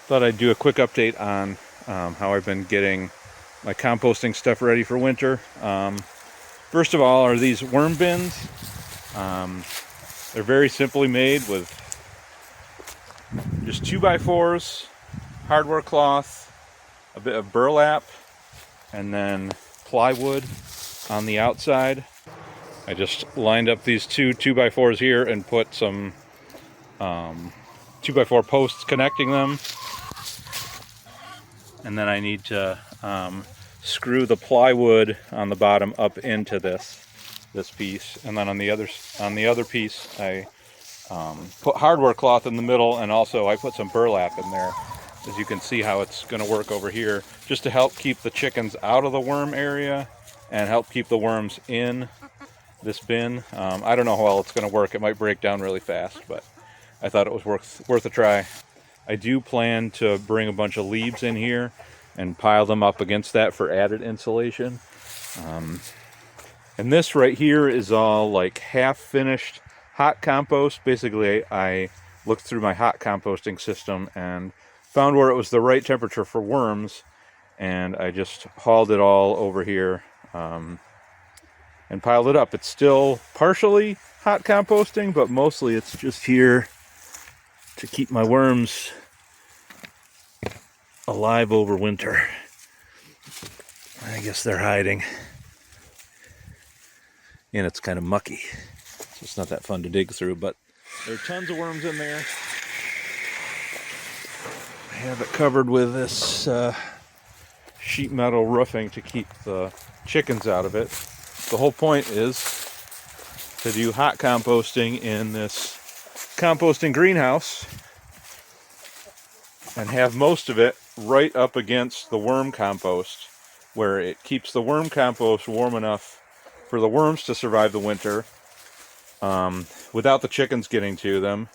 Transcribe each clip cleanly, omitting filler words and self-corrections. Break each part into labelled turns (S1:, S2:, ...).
S1: Thought I'd do a quick update on how I've been getting my composting stuff ready for winter. First of all are these worm bins. They're very simply made with just 2x4s, hardware cloth, a bit of burlap, and then plywood on the outside. I just lined up these two 2x4s here and put some 2x4 posts connecting them. And then I need to screw the plywood on the bottom up into this piece, and then on the other piece I put hardware cloth in the middle, and also I put some burlap in there, as you can see how it's going to work over here, just to help keep the chickens out of the worm area and help keep the worms in this bin. I don't know how well it's going to work. It might break down really fast, but I thought it was worth a try. I do plan to bring a bunch of leaves in here and pile them up against that for added insulation. And this right here is all like half finished hot compost. Basically, I looked through my hot composting system and found where it was the right temperature for worms, and I just hauled it all over here and piled it up. It's still partially hot composting, but mostly it's just here to keep my worms alive over winter. I guess they're hiding. And it's kind of mucky, so it's not that fun to dig through, but there are tons of worms in there. I have it covered with this sheet metal roofing to keep the chickens out of it. The whole point is to do hot composting in this composting greenhouse and have most of it right up against the worm compost, where it keeps the worm compost warm enough for the worms to survive the winter without the chickens getting to them.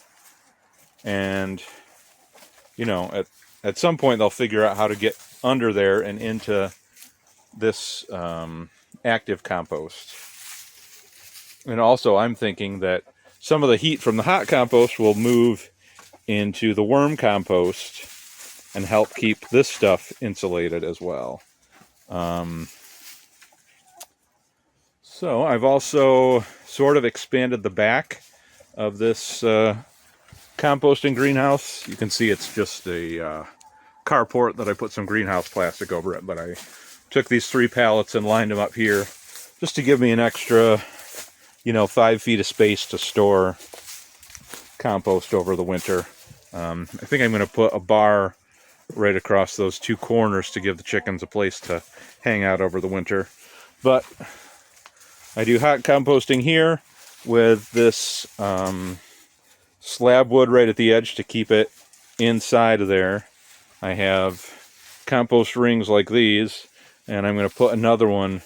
S1: And you know, at some point they'll figure out how to get under there and into this active compost. And also I'm thinking that some of the heat from the hot compost will move into the worm compost and help keep this stuff insulated as well. So I've also sort of expanded the back of this composting greenhouse. You can see it's just a carport that I put some greenhouse plastic over it, but I took these 3 pallets and lined them up here just to give me an extra 5 feet of space to store compost over the winter. I think I'm going to put a bar right across those 2 corners to give the chickens a place to hang out over the winter. But I do hot composting here with this slab wood right at the edge to keep it inside of there. I have compost rings like these, and I'm going to put another one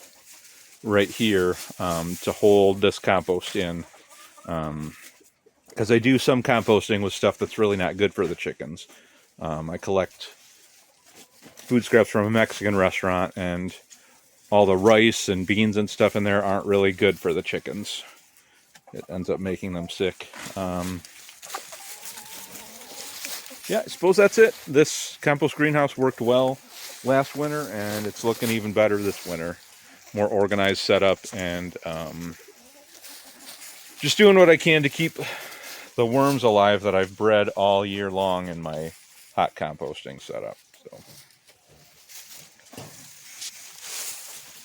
S1: right here to hold this compost in, because I do some composting with stuff that's really not good for the chickens. I collect food scraps from a Mexican restaurant, and all the rice and beans and stuff in there aren't really good for the chickens. It ends up making them sick. Yeah, I suppose that's it. This compost greenhouse worked well last winter, and it's looking even better this winter. More organized setup, and just doing what I can to keep the worms alive that I've bred all year long in my hot composting setup. So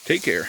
S1: take care.